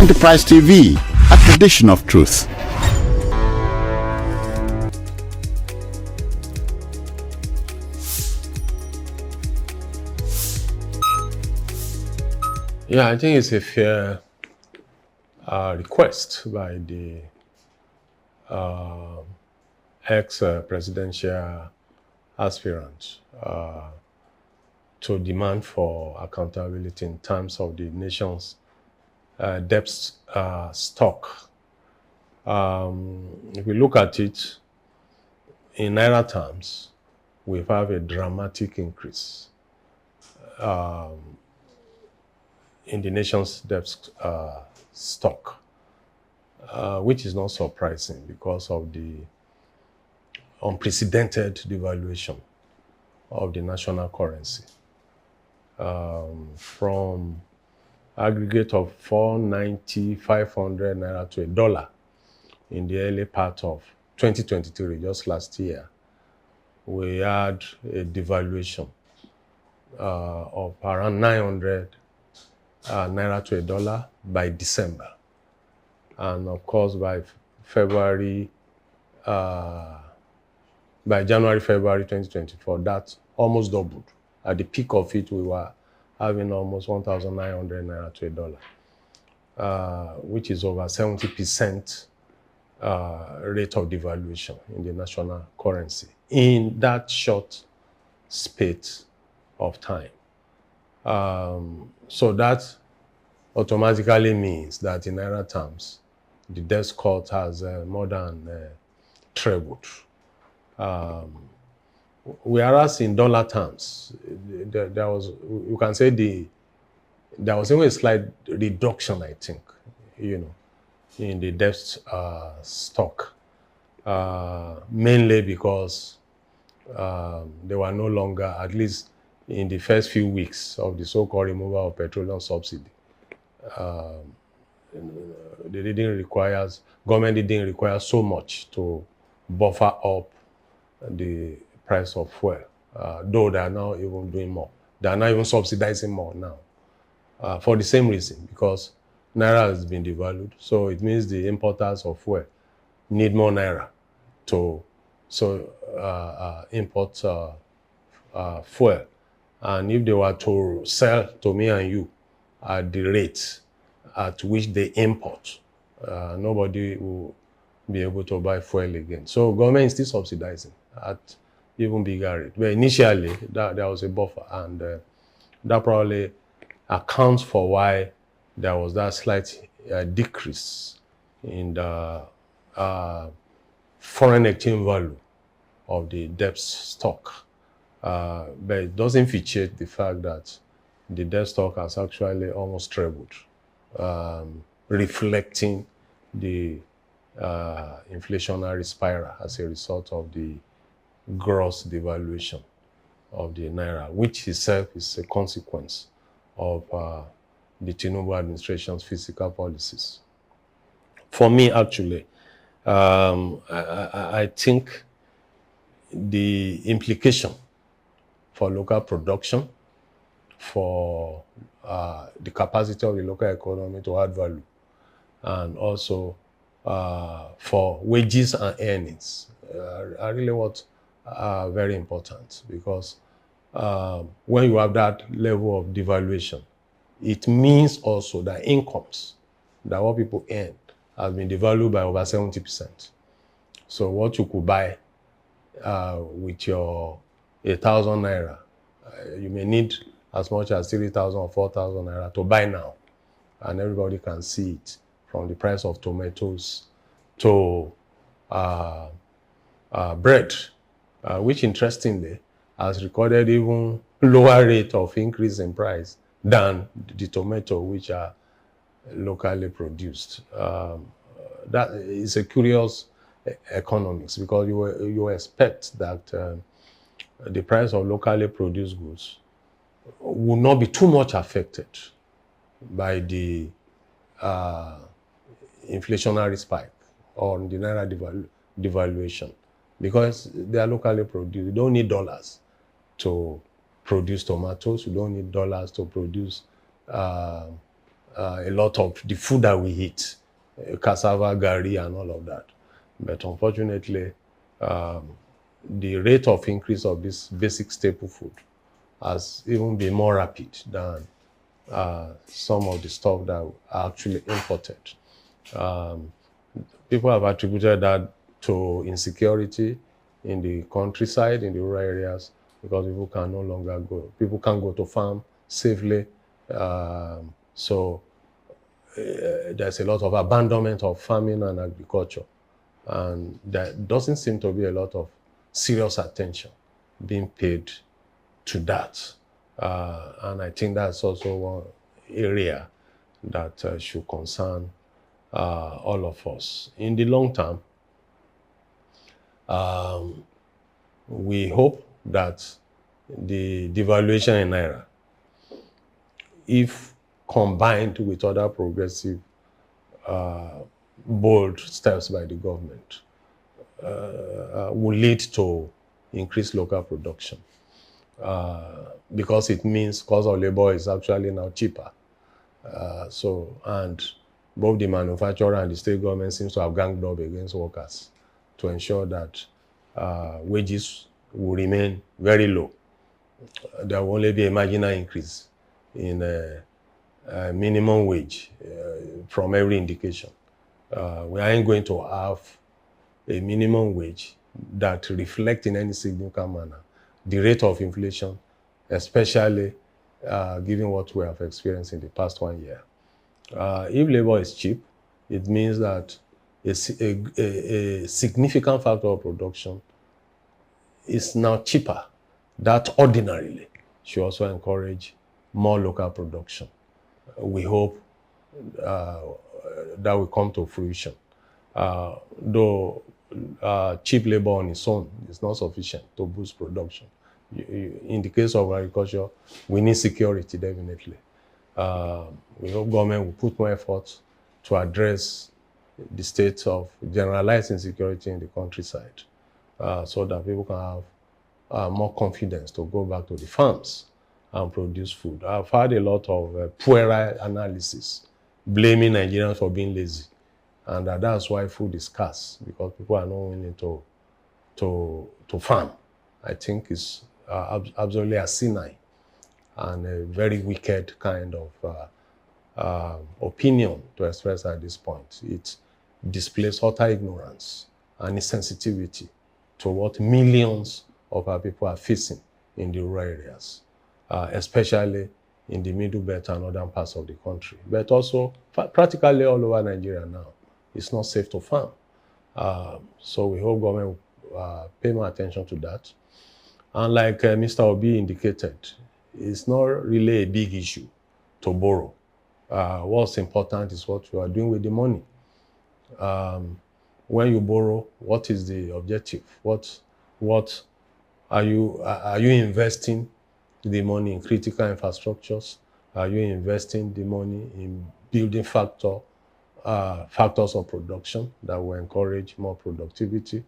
Enterprise TV, a tradition of truth. Yeah, I think it's a fair request by the ex-presidential aspirant to demand for accountability in terms of the nation's debt stock. If we look at it in Naira terms, we have a dramatic increase in the nation's debt stock, which is not surprising because of the unprecedented devaluation of the national currency. From aggregate of 490, 500 naira to $1 in the early part of 2023, just last year, we had a devaluation of around 900 naira to $1 by December. And of course, by January, February 2024, that almost doubled. At the peak of it, we were having almost 1,900 naira to $1, which is over 70% rate of devaluation in the national currency in that short space of time. So that automatically means that in Naira terms, the debt cost has more than trebled. Whereas in dollar terms, there was, you can say there was even a slight reduction, I think, in the debt stock, mainly because they were no longer, at least in the first few weeks of the so-called removal of petroleum subsidy, government didn't require so much to buffer up the price of fuel, though they are now even doing more. They are now even subsidizing more now for the same reason, because Naira has been devalued. So it means the importers of fuel need more Naira to import fuel. And if they were to sell to me and you at the rate at which they import, nobody will be able to buy fuel again. So government is still subsidizing at even bigger rate. But initially, there was a buffer, and that probably accounts for why there was that slight decrease in the foreign exchange value of the debt stock. But it doesn't feature the fact that the debt stock has actually almost trebled, reflecting the inflationary spiral as a result of the gross devaluation of the Naira, which itself is a consequence of the Tinubu administration's fiscal policies. For me, actually, I think the implication for local production, for the capacity of the local economy to add value, and also for wages and earnings are really what are very important, because when you have that level of devaluation, it means also that incomes, that what people earn, has been devalued by over 70%. So what you could buy with your 1,000 naira, you may need as much as 3,000 or 4,000 naira to buy now. And everybody can see it, from the price of tomatoes to bread, which interestingly has recorded even lower rate of increase in price than the tomato, which are locally produced. That is a curious economics, because you expect that the price of locally produced goods will not be too much affected by the inflationary spike or the Naira devaluation, because they are locally produced. You don't need dollars to produce tomatoes. You don't need dollars to produce a lot of the food that we eat, cassava, gari, and all of that. But unfortunately, the rate of increase of this basic staple food has even been more rapid than some of the stuff that are actually imported. People have attributed that to insecurity in the countryside, in the rural areas, because people can't go to farm safely. So there's a lot of abandonment of farming and agriculture. And there doesn't seem to be a lot of serious attention being paid to that. And I think that's also one area that should concern all of us. In the long term, we hope that the devaluation in Naira, if combined with other progressive, bold steps by the government, will lead to increased local production. Because it means cost of labor is actually now cheaper. And both the manufacturer and the state government seems to have ganged up against workers to ensure that wages will remain very low. There will only be a marginal increase in minimum wage from every indication. We aren't going to have a minimum wage that reflects in any significant manner the rate of inflation, especially given what we have experienced in the past 1 year. If labor is cheap, it means that a significant factor of production is now cheaper. That ordinarily should also encourage more local production. We hope that will come to fruition. Though cheap labor on its own is not sufficient to boost production. In the case of agriculture, we need security, definitely. We hope government will put more effort to address the state of generalized insecurity in the countryside, so that people can have more confidence to go back to the farms and produce food. I've had a lot of puerile analysis blaming Nigerians for being lazy, and that's why food is scarce, because people are not willing to farm. I think it's absolutely asinine and a very wicked kind of opinion to express at this point. It displays utter ignorance and insensitivity to what millions of our people are facing in the rural areas, especially in the Middle Belt and northern parts of the country, but also practically all over Nigeria now. It's not safe to farm. So we hope government will pay more attention to that. And like Mr. Obi indicated, it's not really a big issue to borrow. What's important is what you are doing with the money. When you borrow, what is the objective? What are you investing the money in critical infrastructures? Are you investing the money in building factors of production that will encourage more productivity?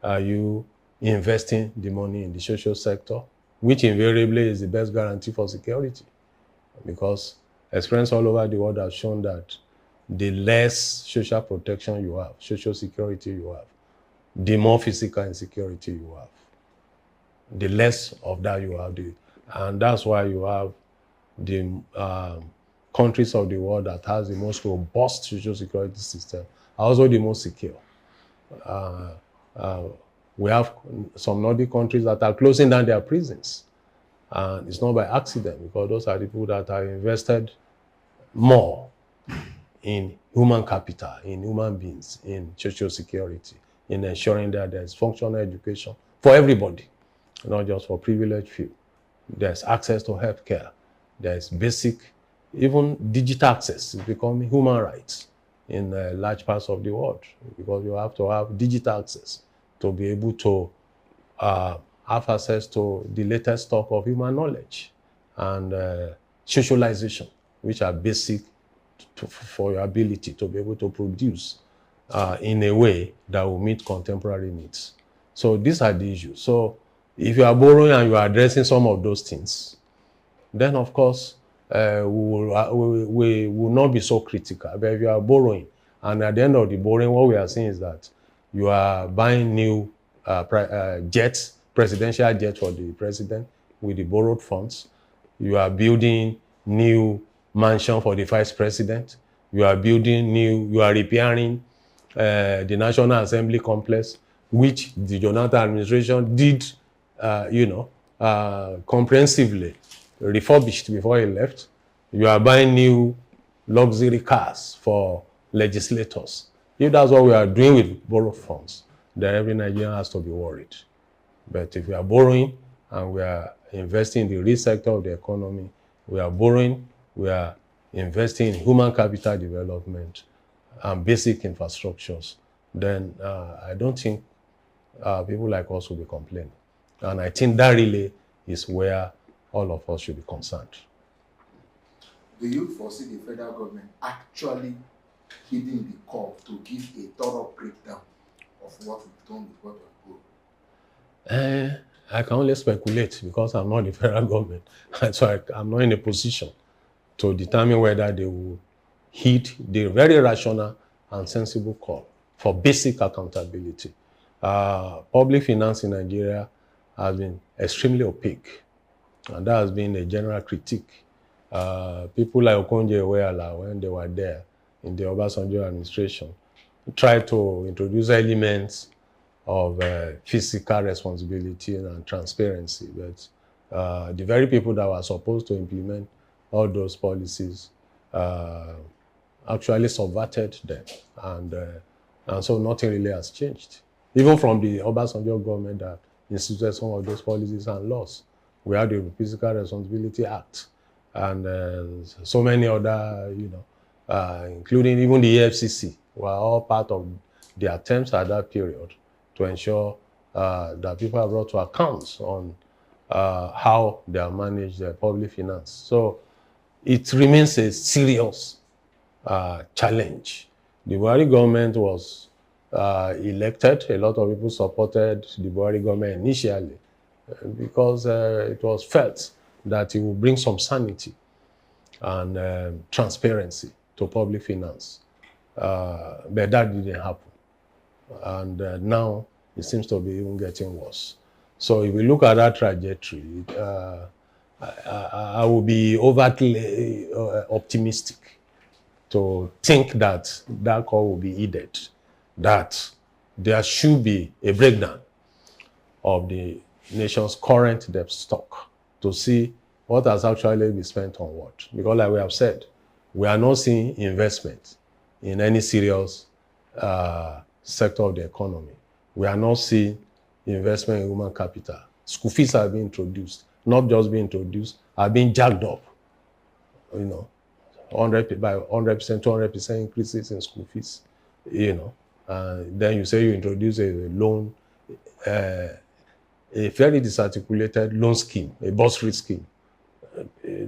Are you investing the money in the social sector, which invariably is the best guarantee for security? Because experience all over the world has shown that the less social protection you have, social security you have, the more physical insecurity you have. The less of that you have. And that's why you have the countries of the world that has the most robust social security system are also the most secure. We have some Nordic countries that are closing down their prisons. And it's not by accident, because those are the people that are invested more in human capital, in human beings, in social security, in ensuring that there's functional education for everybody, not just for privileged few. There's access to healthcare. There's basic, even digital access is becoming human rights in large parts of the world, because you have to have digital access to be able to have access to the latest stock of human knowledge and socialization, which are basic for your ability to be able to produce in a way that will meet contemporary needs. So these are the issues. So if you are borrowing and you are addressing some of those things, then of course we will not be so critical. But if you are borrowing, and at the end of the borrowing, what we are seeing is that you are buying new jets, presidential jets for the president with the borrowed funds. You are building new mansion for the vice president. You are repairing the National Assembly complex, which the Jonathan administration did, comprehensively refurbished before he left. You are buying new luxury cars for legislators. If that's what we are doing with borrowed funds, then every Nigerian has to be worried. But if we are borrowing and we are investing in the real sector of the economy, we are borrowing, we are investing in human capital development and basic infrastructures, then I don't think people like us will be complaining. And I think that really is where all of us should be concerned. Do you foresee the federal government actually heeding the call to give a thorough breakdown of what we've done with what we've borrowed? I can only speculate because I'm not the federal government. So I'm not in a position to determine whether they will heed the very rational and sensible call for basic accountability. Public finance in Nigeria has been extremely opaque, and that has been a general critique. People like Okonjo-Iweala, when they were there in the Obasanjo administration, tried to introduce elements of fiscal responsibility and transparency, but the very people that were supposed to implement all those policies actually subverted them, and so nothing really has changed. Even from the Obasanjo government that instituted some of those policies and laws, we have the Fiscal Responsibility Act, and so many other, including even the EFCC, were all part of the attempts at that period to ensure that people are brought to account on how they are managed their public finance. So it remains a serious challenge. The Buhari government was elected. A lot of people supported the Buhari government initially because it was felt that it would bring some sanity and transparency to public finance. But that didn't happen. And now it seems to be even getting worse. So if we look at that trajectory, I will be overtly optimistic to think that that call will be heeded, that there should be a breakdown of the nation's current debt stock to see what has actually been spent on what. Because like we have said, we are not seeing investment in any serious sector of the economy. We are not seeing investment in human capital. School fees are being introduced, not just being introduced, are being jacked up. 100 by 100%, 200% increases in school fees. Then you say you introduce a loan, a very disarticulated loan scheme, a bursary scheme.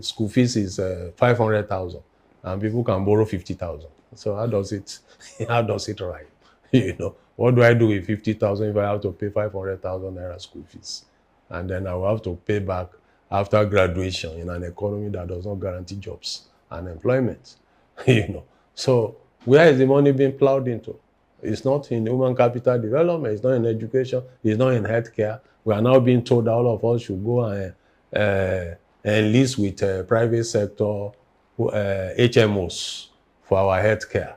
School fees is 500,000, and people can borrow 50,000. So how does it rhyme? What do I do with 50,000 if I have to pay 500,000 naira school fees, and then I will have to pay back after graduation in an economy that does not guarantee jobs and employment? So where is the money being plowed into? It's not in human capital development. It's not in education. It's not in healthcare. We are now being told that all of us should go and enlist with private sector HMOs for our healthcare.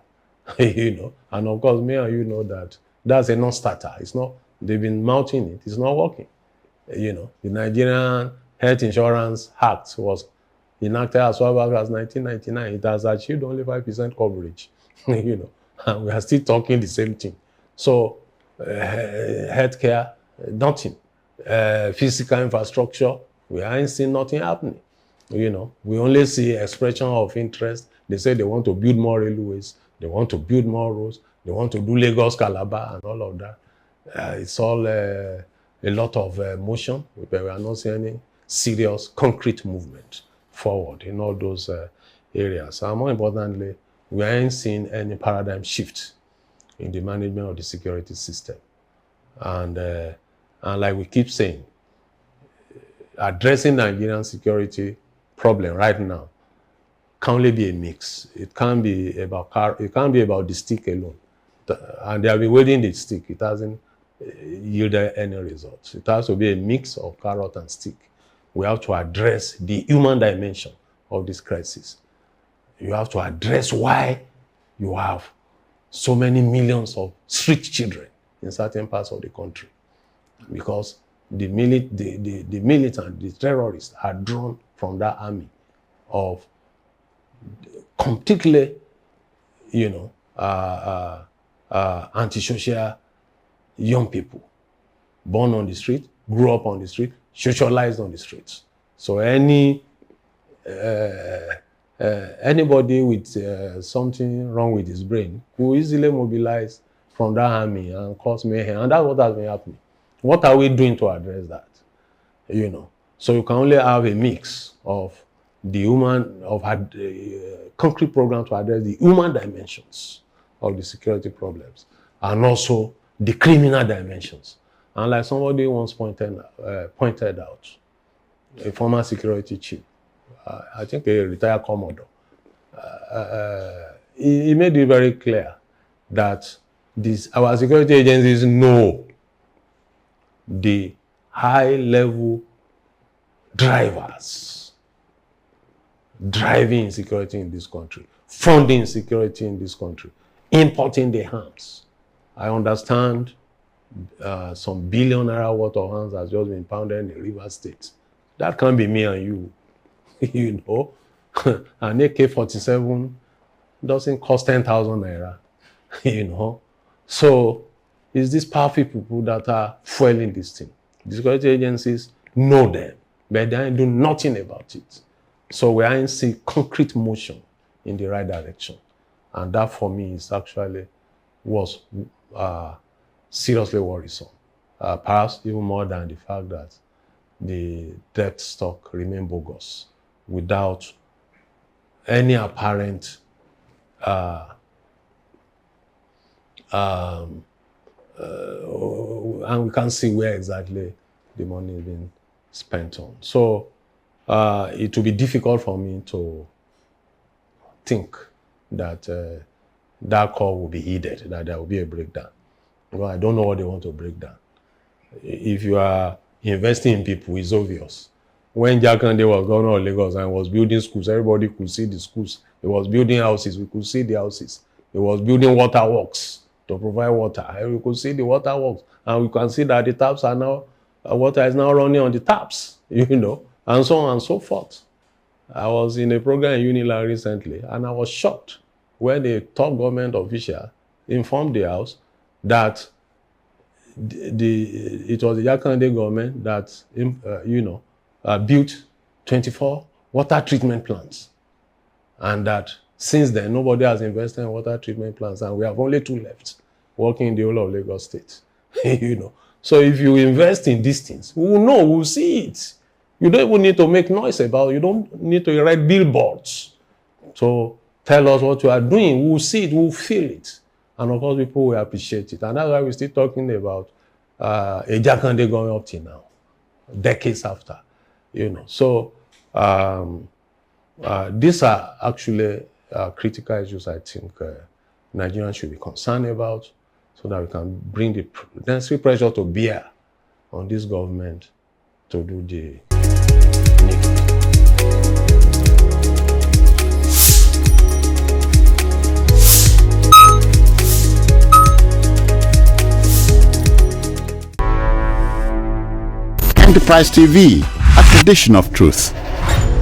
And of course, me and you know that that's a non-starter. It's not. They've been mounting it. It's not working. The Nigerian Health Insurance Act was enacted as far back as 1999. It has achieved only 5% coverage. And we are still talking the same thing. So, healthcare, nothing. Physical infrastructure, we ain't seen nothing happening. We only see expression of interest. They say they want to build more railways, they want to build more roads, they want to do Lagos, Calabar, and all of that. It's all a lot of motion, but we are not seeing any serious, concrete movement forward in all those areas. And more importantly, we ain't seeing any paradigm shift in the management of the security system. And like we keep saying, addressing Nigerian security problem right now can only be a mix. It can't be about the stick alone. And they have been wielding the stick. It hasn't yielded any results. It has to be a mix of carrot and stick. We have to address the human dimension of this crisis. You have to address why you have so many millions of street children in certain parts of the country. Because the militant, the terrorists are drawn from that army of completely, antisocial young people, born on the street, grew up on the street, socialized on the streets. So anybody with something wrong with his brain will easily mobilize from that army and cause mayhem. And that's what has been happening. What are we doing to address that? So you can only have a mix of concrete program to address the human dimensions of the security problems and also the criminal dimensions. And like somebody once pointed out, a former security chief, I think a retired commodore, he made it very clear that our security agencies know the high-level drivers driving insecurity in this country, funding insecurity in this country, importing the arms. I understand some billion naira worth of arms has just been pounded in Rivers State. That can't be me and you, An AK-47 doesn't cost 10,000 naira, So it's these powerful people that are fueling this thing. The security agencies know them, but they do nothing about it. So we are in concrete motion in the right direction. And that for me is actually was seriously worrisome. Perhaps even more than the fact that the debt stock remained bogus without any apparent and we can't see where exactly the money is being spent on. So it will be difficult for me to think that that call will be heeded, that there will be a breakdown. Well, I don't know what they want to break down. If you are investing in people, it's obvious. When Jakande was governor of Lagos and was building schools, everybody could see the schools. He was building houses, we could see the houses. He was building water works to provide water, and we could see the water works. And we can see that the taps are now, water is now running on the taps, and so on and so forth. I was in a program in Unila recently, and I was shocked when a top government official informed the House that it was the Jakande government that, built 24 water treatment plants. And that since then, nobody has invested in water treatment plants, and we have only 2 left working in the whole of Lagos State. So if you invest in these things, we will know, we will see it. You don't even need to make noise about it. You don't need to write billboards. So tell us what you are doing. We will see it, we will feel it. And of course, people will appreciate it. And that's why we're still talking about a Jakande going up till now, decades after. So these are actually critical issues I think Nigerians should be concerned about, so that we can bring the necessary pressure to bear on this government to do the needful. Enterprise TV, a tradition of truth.